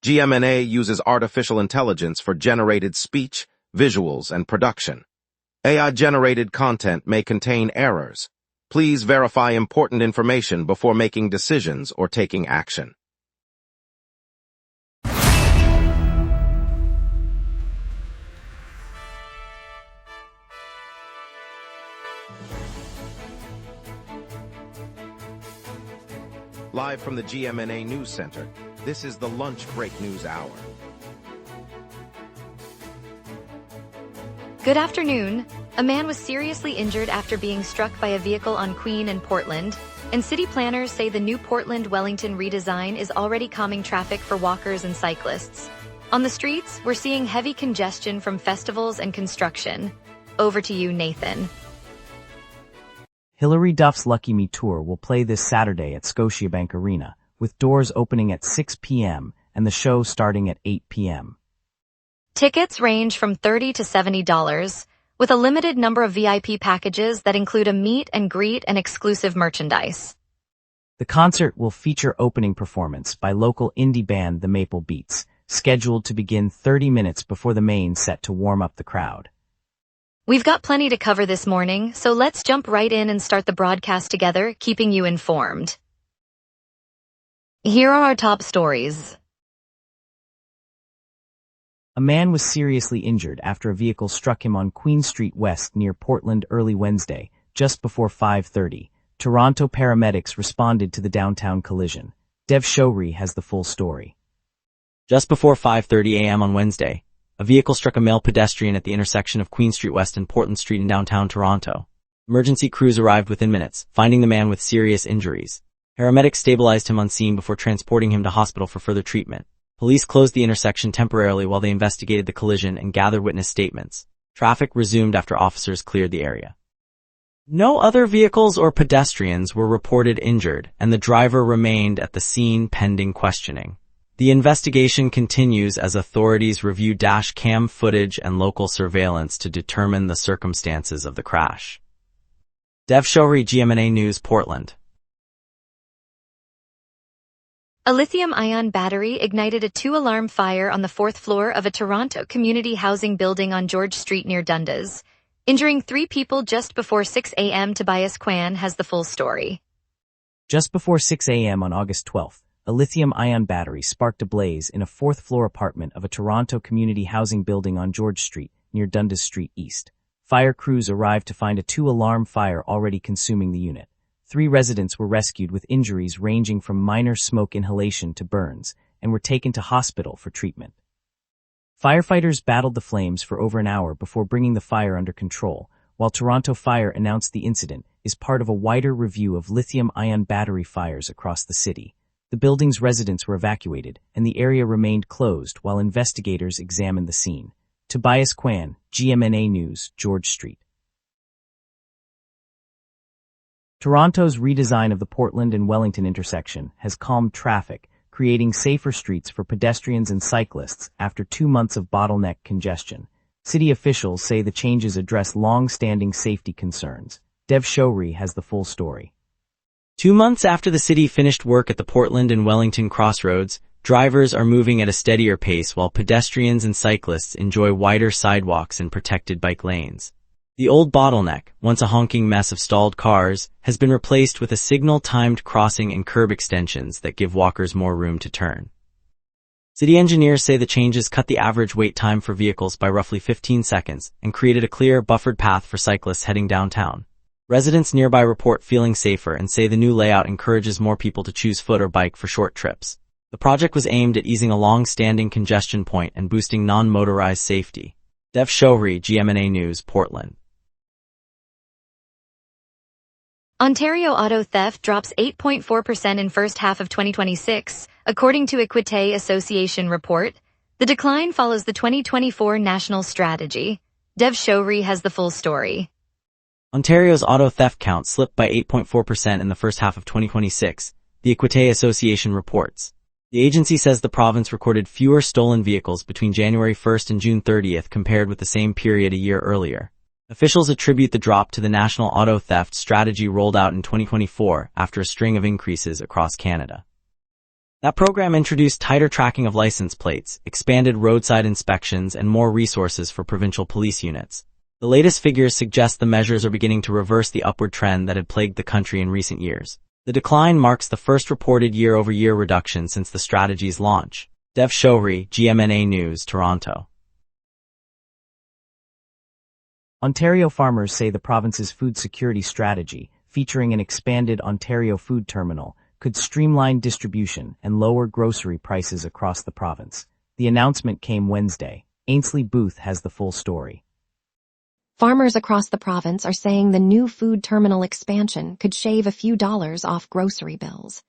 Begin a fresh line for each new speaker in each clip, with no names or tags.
GMNA uses artificial intelligence for generated speech, visuals, and production. AI-generated content may contain errors. Please verify important information before making decisions or taking action. Live from the GMNA News Center, this is the Lunch Break News Hour.
Good afternoon. A man was seriously injured after being struck by a vehicle on Queen in Portland, and city planners say the new Portland-Wellington redesign is already calming traffic for walkers and cyclists. On the streets, we're seeing heavy congestion from festivals and construction. Over to you, Nathan.
Hilary Duff's Lucky Me Tour will play this Saturday at Scotiabank Arena, with doors opening at 6 p.m. and the show starting at 8 p.m.
Tickets range from $30 to $70, with a limited number of VIP packages that include a meet and greet and exclusive merchandise.
The concert will feature opening performance by local indie band The Maple Beats, scheduled to begin 30 minutes before the main set to warm up the crowd.
We've got plenty to cover this morning, so let's jump right in and start the broadcast together, keeping you informed. Here are our top stories.
A man was seriously injured after a vehicle struck him on Queen Street West near Portland early Wednesday, just before 5:30. Toronto paramedics responded to the downtown collision. Dev Showri has the full story.
Just before 5:30 a.m. on Wednesday, a vehicle struck a male pedestrian at the intersection of Queen Street West and Portland Street in downtown Toronto. Emergency crews arrived within minutes, finding the man with serious injuries. Paramedics stabilized him on scene before transporting him to hospital for further treatment. Police closed the intersection temporarily while they investigated the collision and gathered witness statements. Traffic resumed after officers cleared the area. No other vehicles or pedestrians were reported injured, and the driver remained at the scene pending questioning. The investigation continues as authorities review dash cam footage and local surveillance to determine the circumstances of the crash. Dev Showri, GMNA News, Portland.
A lithium-ion battery ignited a two-alarm fire on the fourth floor of a Toronto community housing building on George Street near Dundas, injuring 3 people just before 6 a.m. Tobias Kwan has the full story.
Just before 6 a.m. on August 12th, a lithium-ion battery sparked a blaze in a fourth-floor apartment of a Toronto community housing building on George Street near Dundas Street East. Fire crews arrived to find a two-alarm fire already consuming the unit. 3 residents were rescued with injuries ranging from minor smoke inhalation to burns and were taken to hospital for treatment. Firefighters battled the flames for over an hour before bringing the fire under control, while Toronto Fire announced the incident is part of a wider review of lithium-ion battery fires across the city. The building's residents were evacuated, and the area remained closed while investigators examined the scene. Tobias Kwan, GMNA News, George Street. Toronto's redesign of the Portland and Wellington intersection has calmed traffic, creating safer streets for pedestrians and cyclists after 2 months of bottleneck congestion. City officials say the changes address long-standing safety concerns. Dev Showri has the full story.
2 months after the city finished work at the Portland and Wellington crossroads, drivers are moving at a steadier pace while pedestrians and cyclists enjoy wider sidewalks and protected bike lanes. The old bottleneck, once a honking mess of stalled cars, has been replaced with a signal-timed crossing and curb extensions that give walkers more room to turn. City engineers say the changes cut the average wait time for vehicles by roughly 15 seconds and created a clear, buffered path for cyclists heading downtown. Residents nearby report feeling safer and say the new layout encourages more people to choose foot or bike for short trips. The project was aimed at easing a long-standing congestion point and boosting non-motorized safety. Dev Showri, GMNA News, Portland.
Ontario auto theft drops 8.4% in first half of 2026, according to Equité Association report. The decline follows the 2024 national strategy. Dev Showri has the full story.
Ontario's auto theft count slipped by 8.4% in the first half of 2026, the Equité Association reports. The agency says the province recorded fewer stolen vehicles between January 1st and June 30th compared with the same period a year earlier. Officials attribute the drop to the national auto theft strategy rolled out in 2024 after a string of increases across Canada. That program introduced tighter tracking of license plates, expanded roadside inspections, and more resources for provincial police units. The latest figures suggest the measures are beginning to reverse the upward trend that had plagued the country in recent years. The decline marks the first reported year-over-year reduction since the strategy's launch. Dev Shohri, GMNA News, Toronto.
Ontario farmers say the province's food security strategy, featuring an expanded Ontario food terminal, could streamline distribution and lower grocery prices across the province. The announcement came Wednesday. Ainsley Booth has the full story.
Farmers across the province are saying the new food terminal expansion could shave a few dollars off grocery bills.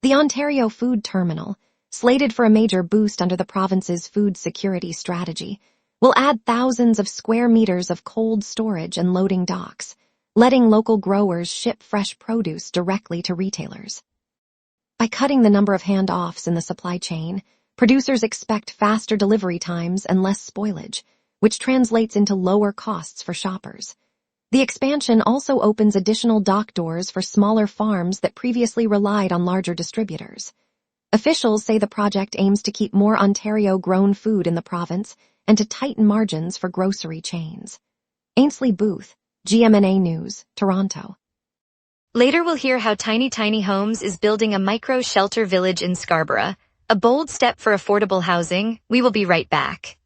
The Ontario Food Terminal, slated for a major boost under the province's food security strategy, will add thousands of square meters of cold storage and loading docks, letting local growers ship fresh produce directly to retailers. By cutting the number of handoffs in the supply chain, producers expect faster delivery times and less spoilage, which translates into lower costs for shoppers. The expansion also opens additional dock doors for smaller farms that previously relied on larger distributors. Officials say the project aims to keep more Ontario-grown food in the province and to tighten margins for grocery chains. Ainsley Booth, GMNA News, Toronto.
Later we'll hear how Tiny Tiny Homes is building a micro-shelter village in Scarborough, a bold step for affordable housing. We will be right back.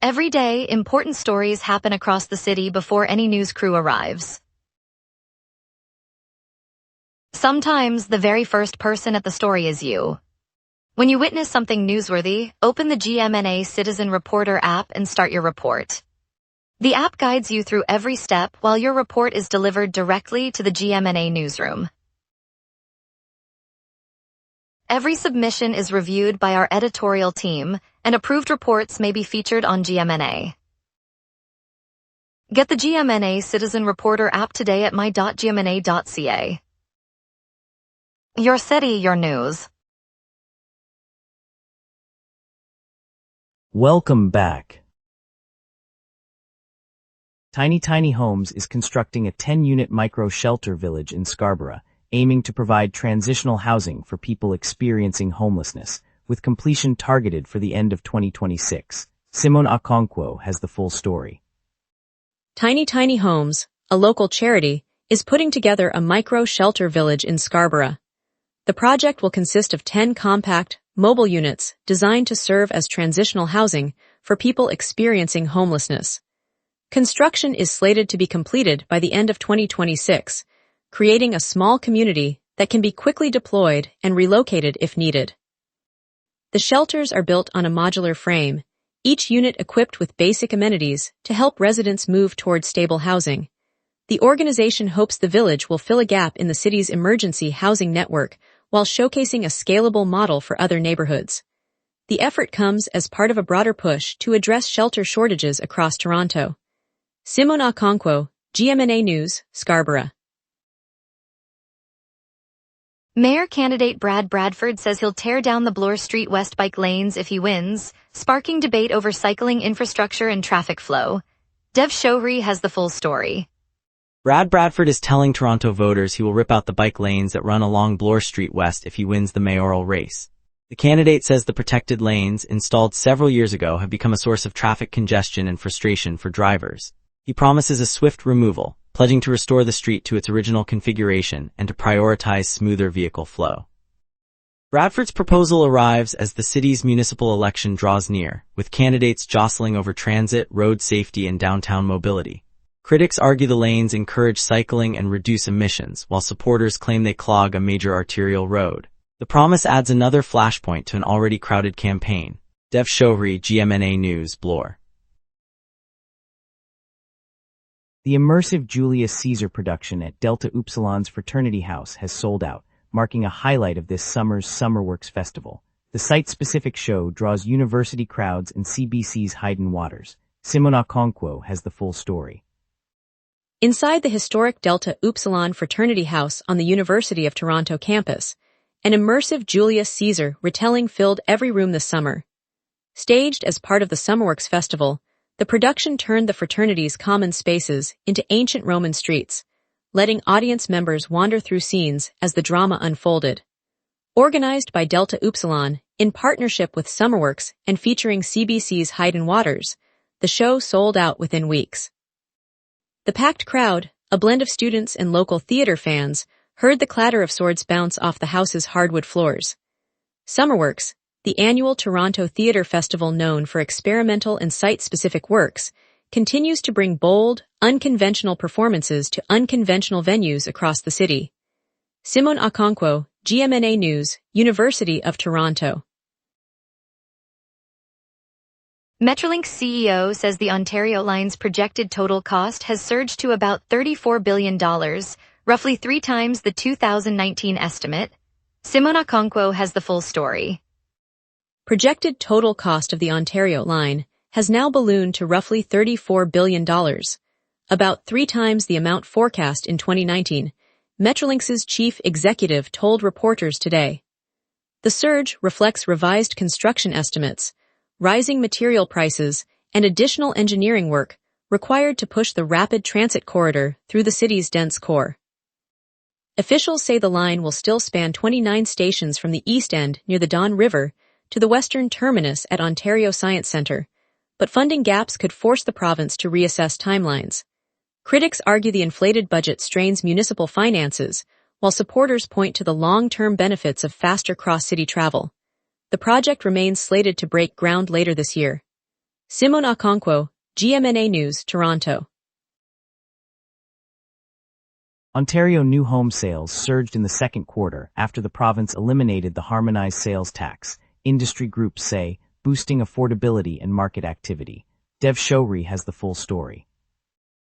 Every day, important stories happen across the city before any news crew arrives. Sometimes the very first person at the story is you. When you witness something newsworthy, open the GMNA Citizen Reporter app and start your report. The app guides you through every step while your report is delivered directly to the GMNA newsroom. Every submission is reviewed by our editorial team, and approved reports may be featured on GMNA. Get the GMNA Citizen Reporter app today at my.gmna.ca. Your city, your news.
Welcome back. Tiny Tiny Homes is constructing a 10-unit micro-shelter village in Scarborough, aiming to provide transitional housing for people experiencing homelessness, with completion targeted for the end of 2026. Simone Okonkwo has the full story.
Tiny Tiny Homes, a local charity, is putting together a micro-shelter village in Scarborough. The project will consist of 10 compact, mobile units designed to serve as transitional housing for people experiencing homelessness. Construction is slated to be completed by the end of 2026, creating a small community that can be quickly deployed and relocated if needed. The shelters are built on a modular frame, each unit equipped with basic amenities to help residents move toward stable housing. The organization hopes the village will fill a gap in the city's emergency housing network while showcasing a scalable model for other neighborhoods. The effort comes as part of a broader push to address shelter shortages across Toronto. Simone Okonkwo, GMNA News, Scarborough.
Mayor candidate Brad Bradford says he'll tear down the Bloor Street West bike lanes if he wins, sparking debate over cycling infrastructure and traffic flow. Dev Shohri has the full story.
Brad Bradford is telling Toronto voters he will rip out the bike lanes that run along Bloor Street West if he wins the mayoral race. The candidate says the protected lanes, installed several years ago, have become a source of traffic congestion and frustration for drivers. He promises a swift removal, pledging to restore the street to its original configuration and to prioritize smoother vehicle flow. Bradford's proposal arrives as the city's municipal election draws near, with candidates jostling over transit, road safety, and downtown mobility. Critics argue the lanes encourage cycling and reduce emissions, while supporters claim they clog a major arterial road. The promise adds another flashpoint to an already crowded campaign. Dev Shohri, GMNA News, Bloor.
The immersive Julius Caesar production at Delta Upsilon's Fraternity House has sold out, marking a highlight of this summer's SummerWorks festival. The site-specific show draws university crowds and CBC's Hayden Waters. Simone Okonkwo has the full story.
Inside the historic Delta Upsilon Fraternity House on the University of Toronto campus, an immersive Julius Caesar retelling filled every room this summer. Staged as part of the SummerWorks festival, the production turned the fraternity's common spaces into ancient Roman streets, letting audience members wander through scenes as the drama unfolded. Organized by Delta Upsilon, in partnership with Summerworks and featuring CBC's Hayden Waters, the show sold out within weeks. The packed crowd, a blend of students and local theater fans, heard the clatter of swords bounce off the house's hardwood floors. Summerworks, the annual Toronto Theatre Festival known for experimental and site-specific works, continues to bring bold, unconventional performances to unconventional venues across the city. Simone Okonkwo, GMNA News, University of Toronto.
Metrolink's CEO says the Ontario line's projected total cost has surged to about $34 billion, roughly 3 times the 2019 estimate. Simone Okonkwo has the full story.
Projected total cost of the Ontario line has now ballooned to roughly $34 billion, about 3 times the amount forecast in 2019, Metrolinx's chief executive told reporters today. The surge reflects revised construction estimates, rising material prices, and additional engineering work required to push the rapid transit corridor through the city's dense core. Officials say the line will still span 29 stations from the east end near the Don River to the western terminus at Ontario Science Centre, but funding gaps could force the province to reassess timelines. Critics argue the inflated budget strains municipal finances, while supporters point to the long-term benefits of faster cross-city travel. The project remains slated to break ground later this year. Simone Okonkwo, GMNA News, Toronto.
Ontario new home sales surged in the second quarter after the province eliminated the harmonized sales tax, industry groups say, boosting affordability and market activity. Dev Showri has the full story.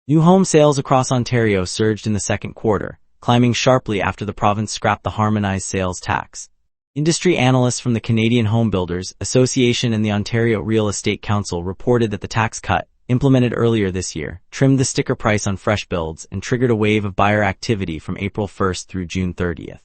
New home sales across Ontario surged in the second quarter, climbing sharply after the province scrapped the harmonized sales tax. Industry analysts from the Canadian Home Builders Association and the Ontario Real Estate Council reported that the tax cut, implemented earlier this year, trimmed the sticker price on fresh builds and triggered a wave of buyer activity from April 1st through June 30th.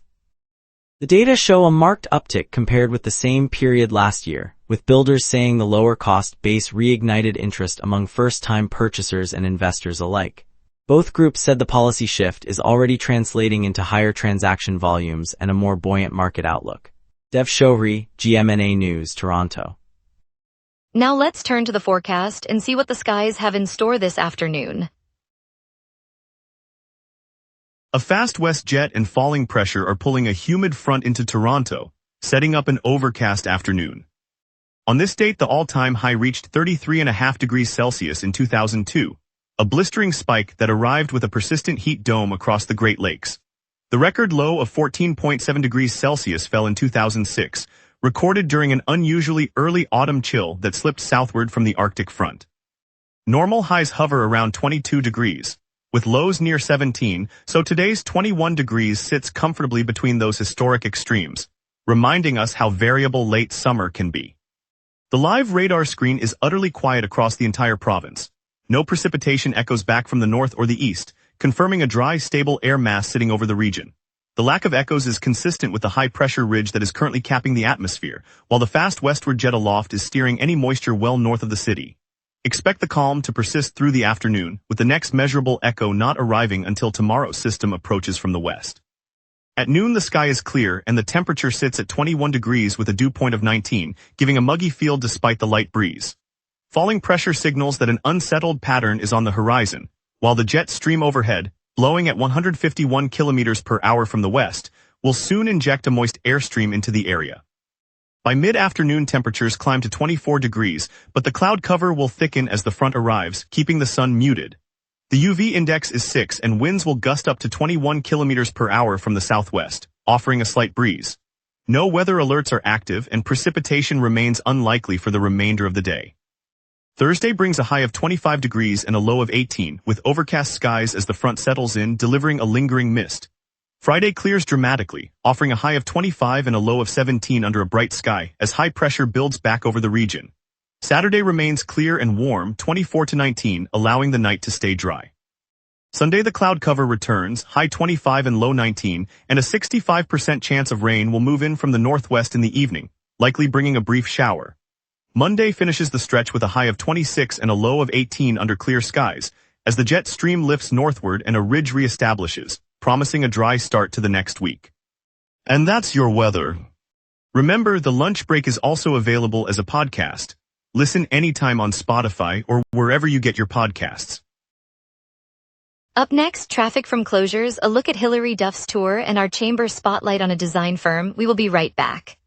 The data show a marked uptick compared with the same period last year, with builders saying the lower cost base reignited interest among first-time purchasers and investors alike. Both groups said the policy shift is already translating into higher transaction volumes and a more buoyant market outlook. Dev Showri, GMNA News, Toronto.
Now let's turn to the forecast and see what the skies have in store this afternoon.
A fast west jet and falling pressure are pulling a humid front into Toronto, setting up an overcast afternoon. On this date, the all-time high reached 33.5 degrees Celsius in 2002, a blistering spike that arrived with a persistent heat dome across the Great Lakes. The record low of 14.7 degrees Celsius fell in 2006, recorded during an unusually early autumn chill that slipped southward from the Arctic front. Normal highs hover around 22 degrees, with lows near 17, so today's 21 degrees sits comfortably between those historic extremes, reminding us how variable late summer can be. The live radar screen is utterly quiet across the entire province. No precipitation echoes back from the north or the east, confirming a dry, stable air mass sitting over the region. The lack of echoes is consistent with the high-pressure ridge that is currently capping the atmosphere, while the fast westward jet aloft is steering any moisture well north of the city. Expect the calm to persist through the afternoon, with the next measurable echo not arriving until tomorrow's system approaches from the west. At noon, the sky is clear and the temperature sits at 21 degrees with a dew point of 19, giving a muggy feel despite the light breeze. Falling pressure signals that an unsettled pattern is on the horizon, while the jet stream overhead, blowing at 151 kilometers per hour from the west, will soon inject a moist airstream into the area. By mid-afternoon, temperatures climb to 24 degrees, but the cloud cover will thicken as the front arrives, keeping the sun muted. The UV index is 6 and winds will gust up to 21 kilometers per hour from the southwest, offering a slight breeze. No weather alerts are active and precipitation remains unlikely for the remainder of the day. Thursday brings a high of 25 degrees and a low of 18, with overcast skies as the front settles in, delivering a lingering mist. Friday clears dramatically, offering a high of 25 and a low of 17 under a bright sky as high pressure builds back over the region. Saturday remains clear and warm, 24 to 19, allowing the night to stay dry. Sunday, the cloud cover returns, high 25 and low 19, and a 65% chance of rain will move in from the northwest in the evening, likely bringing a brief shower. Monday finishes the stretch with a high of 26 and a low of 18 under clear skies, as the jet stream lifts northward and a ridge reestablishes, promising a dry start to the next week. And that's your weather. Remember, the lunch break is also available as a podcast. Listen anytime on Spotify or wherever you get your podcasts.
Up next, traffic from closures, a look at Hilary Duff's tour, and our chamber spotlight on a design firm. We will be right back.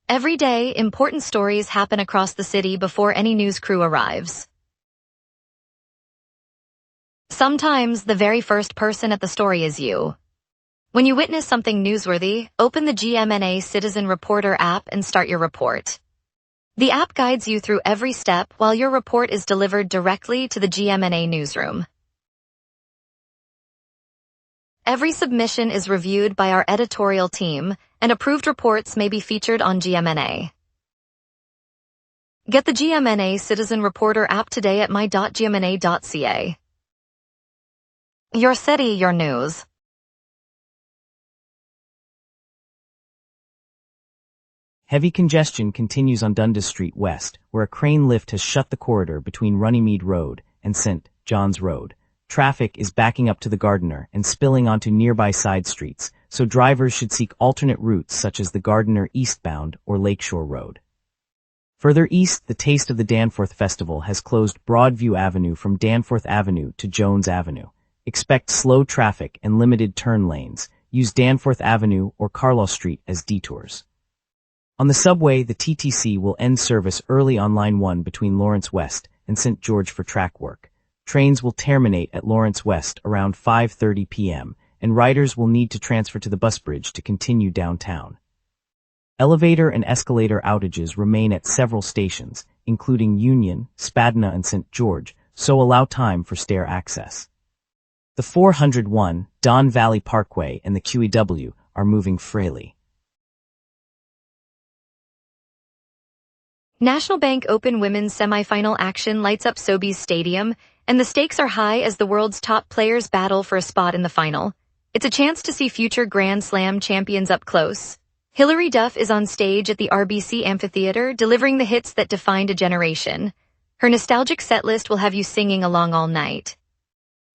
Every day, important stories happen across the city before any news crew arrives. Sometimes, the very first person at the story is you. When you witness something newsworthy, open the GMNA Citizen Reporter app and start your report. The app guides you through every step while your report is delivered directly to the GMNA newsroom. Every submission is reviewed by our editorial team, and approved reports may be featured on GMNA. Get the GMNA Citizen Reporter app today at my.gmna.ca. Your city, your news.
Heavy congestion continues on Dundas Street West, where a crane lift has shut the corridor between Runnymede Road and St. John's Road. Traffic is backing up to the Gardiner and spilling onto nearby side streets, so drivers should seek alternate routes such as the Gardiner eastbound or Lakeshore Road. Further east, the Taste of the Danforth Festival has closed Broadview Avenue from Danforth Avenue to Jones Avenue. Expect slow traffic and limited turn lanes. Use Danforth Avenue or Carlos Street as detours. On the subway, the TTC will end service early on Line 1 between Lawrence West and St. George for track work. Trains will terminate at Lawrence West around 5:30 p.m., and riders will need to transfer to the bus bridge to continue downtown. Elevator and escalator outages remain at several stations, including Union, Spadina, and St. George, so allow time for stair access. The 401, Don Valley Parkway, and the QEW are moving freely.
National Bank Open Women's semifinal action lights up Sobeys Stadium, and the stakes are high as the world's top players battle for a spot in the final. It's a chance to see future Grand Slam champions up close. Hilary Duff is on stage at the RBC Amphitheater, delivering the hits that defined a generation. Her nostalgic setlist will have you singing along all night.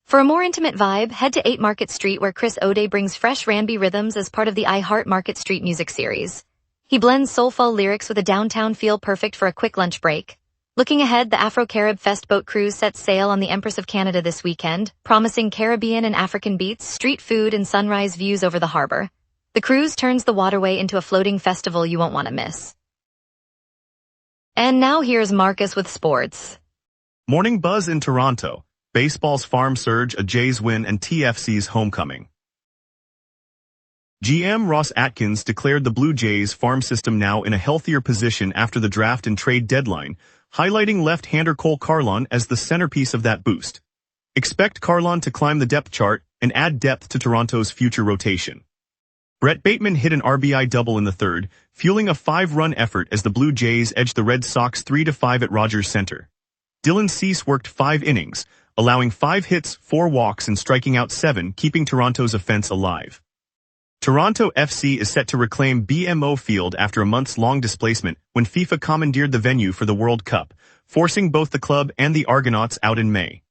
For a more intimate vibe, head to 8 Market Street, where Chris O'Day brings fresh R&B rhythms as part of the I Heart Market Street music series. He blends soulful lyrics with a downtown feel, perfect for a quick lunch break. Looking ahead, the Afro-Carib Fest boat cruise sets sail on the Empress of Canada this weekend, promising Caribbean and African beats, street food, and sunrise views over the harbor. The cruise turns the waterway into a floating festival you won't want to miss. And now here's Marcus with sports.
Morning buzz in Toronto. Baseball's farm surge, a Jays win, and TFC's homecoming. GM Ross Atkins declared the Blue Jays farm system now in a healthier position after the draft and trade deadline, highlighting left-hander Cole Carlon as the centerpiece of that boost. Expect Carlon to climb the depth chart and add depth to Toronto's future rotation. Brett Bateman hit an RBI double in the third, fueling a 5-run effort as the Blue Jays edged the Red Sox 3-5 at Rogers Center. Dylan Cease worked 5 innings, allowing 5 hits, 4 walks, and striking out 7, keeping Toronto's offense alive. Toronto FC is set to reclaim BMO Field after a months-long displacement when FIFA commandeered the venue for the World Cup, forcing both the club and the Argonauts out in May.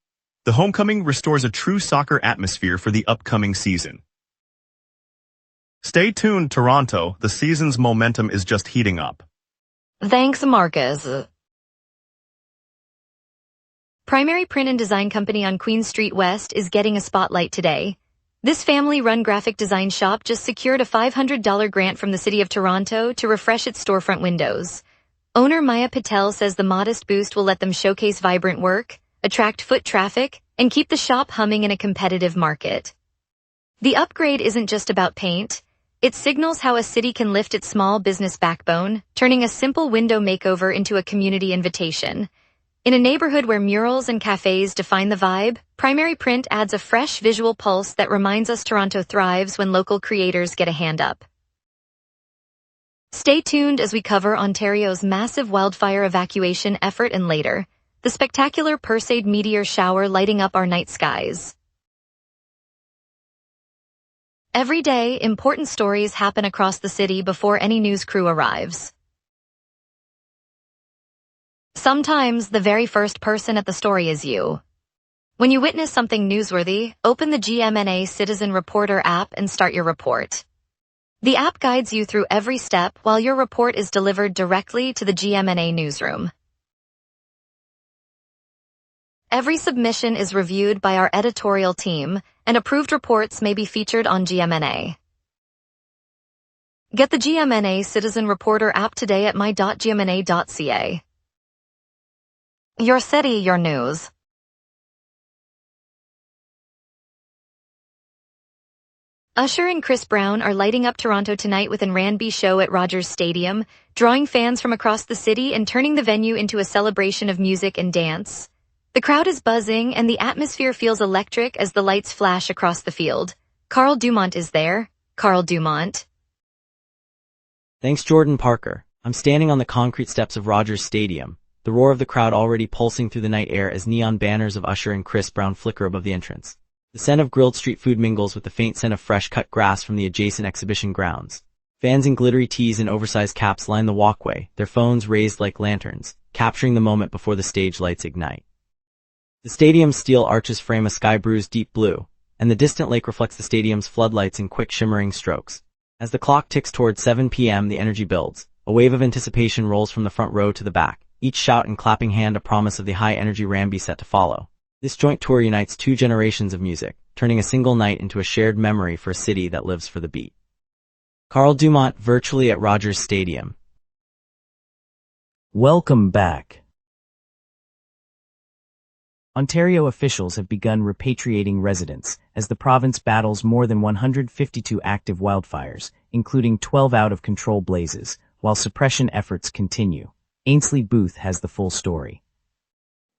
The homecoming restores a true soccer atmosphere for the upcoming season. Stay tuned, Toronto. The season's momentum is just heating up.
Thanks, Marcus. Primary Print and Design Company on Queen Street West is getting a spotlight today. This family-run graphic design shop just secured a $500 grant from the City of Toronto to refresh its storefront windows. Owner Maya Patel says the modest boost will let them showcase vibrant work, attract foot traffic, and keep the shop humming in a competitive market. The upgrade isn't just about paint. It signals how a city can lift its small business backbone, turning a simple window makeover into a community invitation. In a neighborhood where murals and cafes define the vibe, Primary Print adds a fresh visual pulse that reminds us Toronto thrives when local creators get a hand up. Stay tuned as we cover Ontario's massive wildfire evacuation effort and later, the spectacular Perseid meteor shower lighting up our night skies. Every day, important stories happen across the city before any news crew arrives. Sometimes the very first person at the story is you. When you witness something newsworthy, open the GMNA Citizen Reporter app and start your report. The app guides you through every step while your report is delivered directly to the GMNA newsroom. Every submission is reviewed by our editorial team, and approved reports may be featured on GMNA. Get the GMNA Citizen Reporter app today at my.gmna.ca. Your city, your news. Usher and Chris Brown are lighting up Toronto tonight with an R&B show at Rogers Stadium, drawing fans from across the city and turning the venue into a celebration of music and dance. The crowd is buzzing and the atmosphere feels electric as the lights flash across the field. Carl Dumont is there. Carl Dumont.
Thanks, Jordan Parker. I'm standing on the concrete steps of Rogers Stadium, the roar of the crowd already pulsing through the night air as neon banners of Usher and Chris Brown flicker above the entrance. The scent of grilled street food mingles with the faint scent of fresh-cut grass from the adjacent exhibition grounds. Fans in glittery tees and oversized caps line the walkway, their phones raised like lanterns, capturing the moment before the stage lights ignite. The stadium's steel arches frame a sky-bruised deep blue, and the distant lake reflects the stadium's floodlights in quick shimmering strokes. As the clock ticks towards 7 p.m., the energy builds. A wave of anticipation rolls from the front row to the back, each shout and clapping hand a promise of the high-energy R&B set to follow. This joint tour unites two generations of music, turning a single night into a shared memory for a city that lives for the beat. Carl Dumont virtually at Rogers Stadium.
Welcome back. Ontario officials have begun repatriating residents as the province battles more than 152 active wildfires, including 12 out-of-control blazes, while suppression efforts continue. Ainsley Booth has the full story.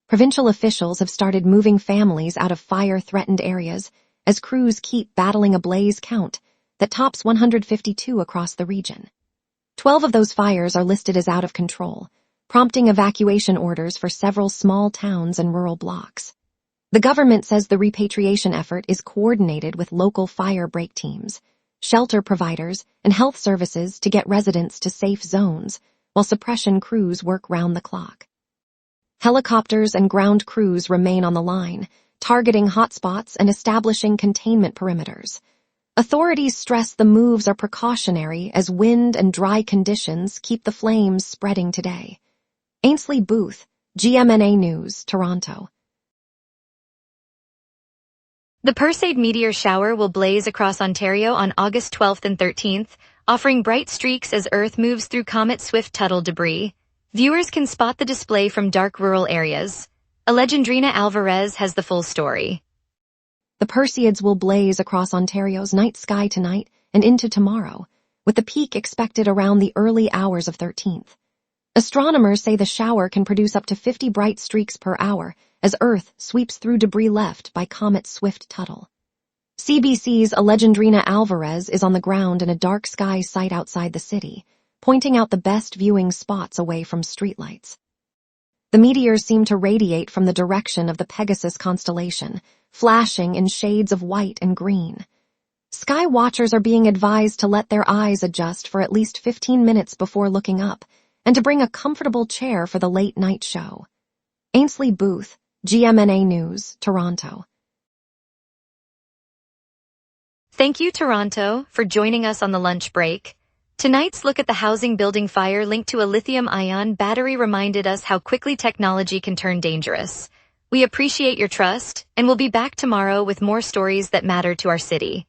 Provincial officials have started moving families out of fire-threatened areas as crews keep battling a blaze count that tops 152 across the region. 12 of those fires are listed as out of control, prompting evacuation orders for several small towns and rural blocks. The government says the repatriation effort is coordinated with local fire break teams, shelter providers, and health services to get residents to safe zones, while suppression crews work round the clock. Helicopters and ground crews remain on the line, targeting hotspots and establishing containment perimeters. Authorities stress the moves are precautionary as wind and dry conditions keep the flames spreading today. Ainsley Booth, GMNA News, Toronto.
The Perseid meteor shower will blaze across Ontario on August 12th and 13th, offering bright streaks as Earth moves through Comet Swift-Tuttle debris. Viewers can spot the display from dark rural areas. Alejandrina Alvarez has the full story.
The Perseids will blaze across Ontario's night sky tonight and into tomorrow, with the peak expected around the early hours of 13th. Astronomers say the shower can produce up to 50 bright streaks per hour as Earth sweeps through debris left by Comet Swift-Tuttle. CBC's Alejandrina Alvarez is on the ground in a dark sky site outside the city, pointing out the best viewing spots away from streetlights. The meteors seem to radiate from the direction of the Pegasus constellation, flashing in shades of white and green. Sky watchers are being advised to let their eyes adjust for at least 15 minutes before looking up, and to bring a comfortable chair for the late-night show. Ainsley Booth, GMNA News, Toronto.
Thank you, Toronto, for joining us on the lunch break. Tonight's look at the housing building fire linked to a lithium-ion battery reminded us how quickly technology can turn dangerous. We appreciate your trust, and we'll be back tomorrow with more stories that matter to our city.